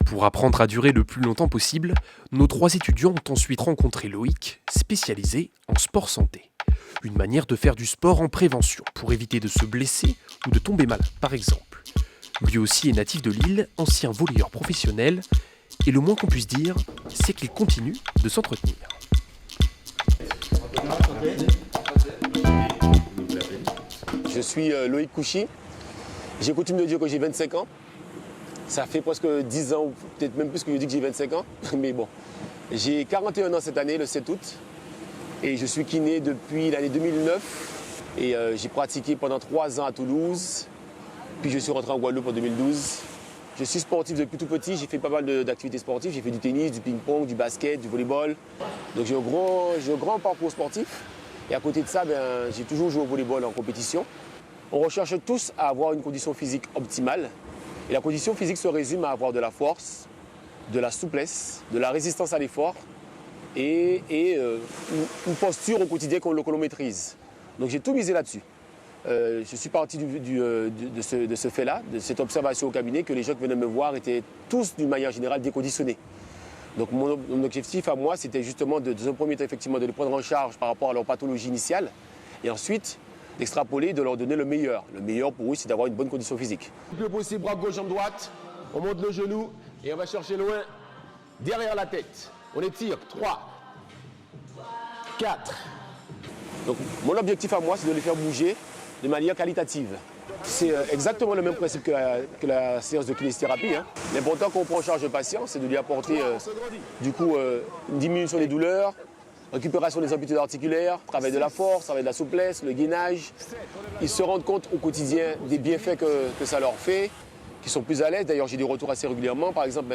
Pour apprendre à durer le plus longtemps possible, nos 3 étudiants ont ensuite rencontré Loïc, spécialisé en sport santé. Une manière de faire du sport en prévention pour éviter de se blesser ou de tomber malade, par exemple. Lui aussi est natif de Lille, ancien volleyeur professionnel, et le moins qu'on puisse dire, c'est qu'il continue de s'entretenir. Je suis Loïc Kouchi. J'ai coutume de dire que j'ai 25 ans. Ça fait presque 10 ans, ou peut-être même plus que je dis que j'ai 25 ans. Mais bon, j'ai 41 ans cette année, le 7 août. Et je suis kiné depuis l'année 2009. Et j'ai pratiqué pendant 3 ans à Toulouse. Puis je suis rentré en Guadeloupe en 2012. Je suis sportif depuis tout petit. J'ai fait pas mal d'activités sportives. J'ai fait du tennis, du ping-pong, du basket, du volleyball. Donc j'ai un grand parcours sportif. Et à côté de ça, j'ai toujours joué au volleyball en compétition. On recherche tous à avoir une condition physique optimale. Et la condition physique se résume à avoir de la force, de la souplesse, de la résistance à l'effort et une posture au quotidien que l'on maîtrise. Donc j'ai tout misé là-dessus. Je suis parti de ce fait-là, de cette observation au cabinet, que les gens qui venaient me voir étaient tous, d'une manière générale, déconditionnés. Donc mon objectif à moi, c'était justement, dans un premier temps, effectivement, de les prendre en charge par rapport à leur pathologie initiale. Et ensuite, d'extrapoler, de leur donner le meilleur. Le meilleur pour eux, c'est d'avoir une bonne condition physique. Le plus possible, bras gauche, jambe droite. On monte le genou et on va chercher loin, derrière la tête. On étire. 3, 4. Donc mon objectif à moi, c'est de les faire bouger de manière qualitative. C'est exactement le même principe que la séance de kinésithérapie. L'important quand on prend en charge le patient, c'est de lui apporter une diminution des douleurs, récupération des amplitudes articulaires, travail de la force, travail de la souplesse, le gainage. Ils se rendent compte au quotidien des bienfaits que ça leur fait, qu'ils sont plus à l'aise. D'ailleurs, j'ai des retours assez régulièrement. Par exemple,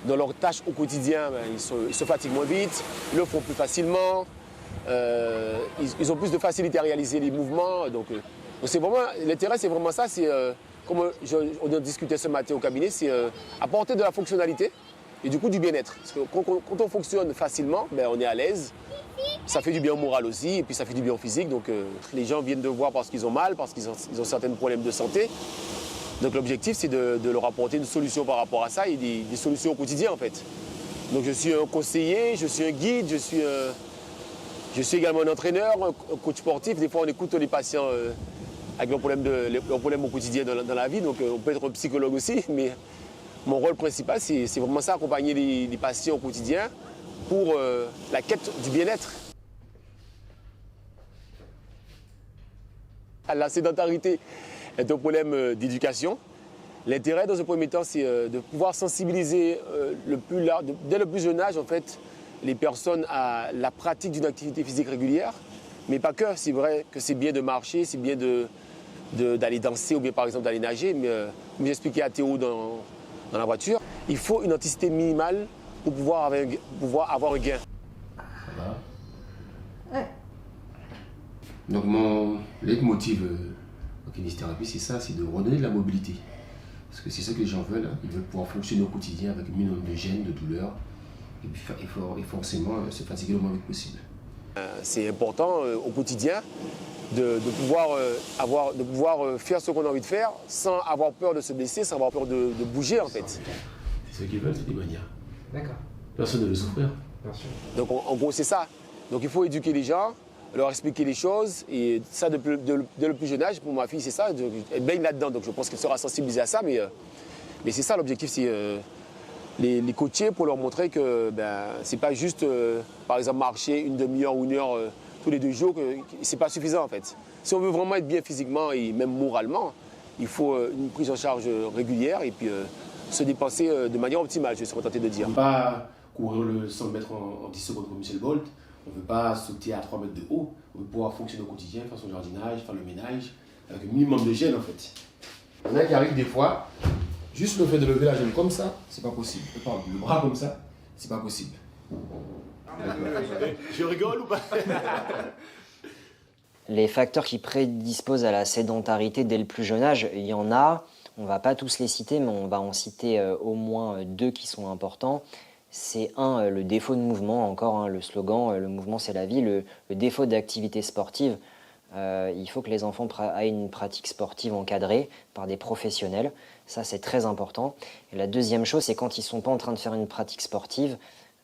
dans leurs tâches au quotidien, ils se fatiguent moins vite, ils le font plus facilement, ils ont plus de facilité à réaliser les mouvements. Donc c'est vraiment, l'intérêt, c'est vraiment ça. C'est, comme on en discutait ce matin au cabinet, c'est apporter de la fonctionnalité et du coup du bien-être. Parce que quand on fonctionne facilement, on est à l'aise. Ça fait du bien au moral aussi, et puis ça fait du bien au physique. Donc les gens viennent de voir parce qu'ils ont mal, parce qu'ils ont certains problèmes de santé. Donc l'objectif, c'est de leur apporter une solution par rapport à ça et des solutions au quotidien en fait. Donc je suis un conseiller, je suis un guide, je suis également un entraîneur, un coach sportif. Des fois, on écoute les patients avec leurs problèmes au quotidien dans la vie. Donc on peut être un psychologue aussi, mais mon rôle principal, c'est vraiment ça, accompagner les patients au quotidien pour la quête du bien-être. La sédentarité est un problème d'éducation. L'intérêt, dans un premier temps, c'est de pouvoir sensibiliser dès le plus jeune âge, en fait, les personnes à la pratique d'une activité physique régulière. Mais pas que. C'est vrai que c'est bien de marcher, c'est bien d'aller danser ou bien, par exemple, d'aller nager. Mais comme j'expliquais à Théo dans la voiture, il faut une intensité minimale pour pouvoir avoir un gain. Voilà. Ouais. Donc mon leitmotiv en kinésithérapie, c'est ça, c'est de redonner de la mobilité. Parce que c'est ça que les gens veulent, ils veulent pouvoir fonctionner au quotidien avec un minimum de gêne, de douleur, et forcément se fatiguer le moins vite possible. C'est important au quotidien de pouvoir faire ce qu'on a envie de faire sans avoir peur de se blesser, sans avoir peur de bouger en fait. C'est ce qu'ils veulent, c'est des manières. D'accord. Personne ne veut souffrir. Bien sûr. Donc en gros c'est ça. Donc il faut éduquer les gens, leur expliquer les choses et ça dès le plus jeune âge. Pour ma fille c'est ça, elle baigne là-dedans donc je pense qu'elle sera sensibilisée à ça mais c'est ça l'objectif, c'est les coacher pour leur montrer que c'est pas juste par exemple marcher une demi-heure ou une heure tous les 2 jours, que c'est pas suffisant en fait. Si on veut vraiment être bien physiquement et même moralement, il faut une prise en charge régulière et puis se dépenser de manière optimale, je serais tenté de dire. On ne veut pas courir le 100 mètres en 10 secondes comme Usain Bolt, on ne veut pas sauter à 3 mètres de haut, on veut pouvoir fonctionner au quotidien, faire son jardinage, faire le ménage, avec un minimum de gêne en fait. Il y en a qui arrivent des fois, juste le fait de lever la jambe comme ça, c'est pas possible. Le bras comme ça, c'est pas possible. Je rigole ou pas? Les facteurs qui prédisposent à la sédentarité dès le plus jeune âge, il y en a. On ne va pas tous les citer, mais on va en citer au moins 2 qui sont importants. C'est le défaut de mouvement, encore le slogan « le mouvement c'est la vie », le défaut d'activité sportive. il faut que les enfants aient une pratique sportive encadrée par des professionnels. Ça, c'est très important. Et la deuxième chose, c'est quand ils ne sont pas en train de faire une pratique sportive,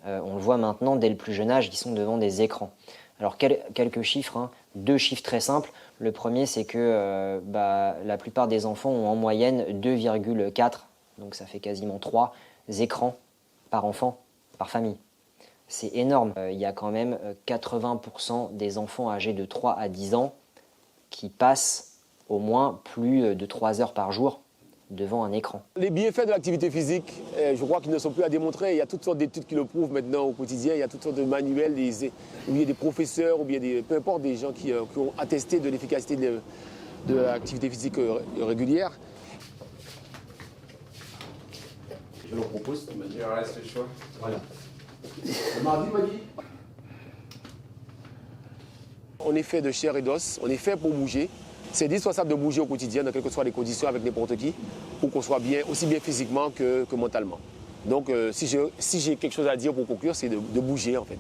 on le voit maintenant dès le plus jeune âge, ils sont devant des écrans. Alors, quelques chiffres, hein. 2 chiffres très simples. Le premier, c'est que la plupart des enfants ont en moyenne 2,4, donc ça fait quasiment 3 écrans par enfant, par famille. C'est énorme. Il y a quand même 80% des enfants âgés de 3 à 10 ans qui passent au moins plus de 3 heures par jour devant un écran. Les bienfaits de l'activité physique, je crois qu'ils ne sont plus à démontrer. Il y a toutes sortes d'études qui le prouvent maintenant au quotidien. Il y a toutes sortes de manuels, ou bien des professeurs, ou bien peu importe, des gens qui ont attesté de l'efficacité de l'activité physique régulière. Je leur propose de manière. Il reste le choix. Voilà. Le mardi, m'a dit. On est fait de chair et d'os, on est fait pour bouger. C'est indispensable de bouger au quotidien, dans quelles que soient les conditions, avec n'importe qui, pour qu'on soit bien, aussi bien physiquement que mentalement. Donc si j'ai quelque chose à dire pour conclure, c'est de bouger en fait.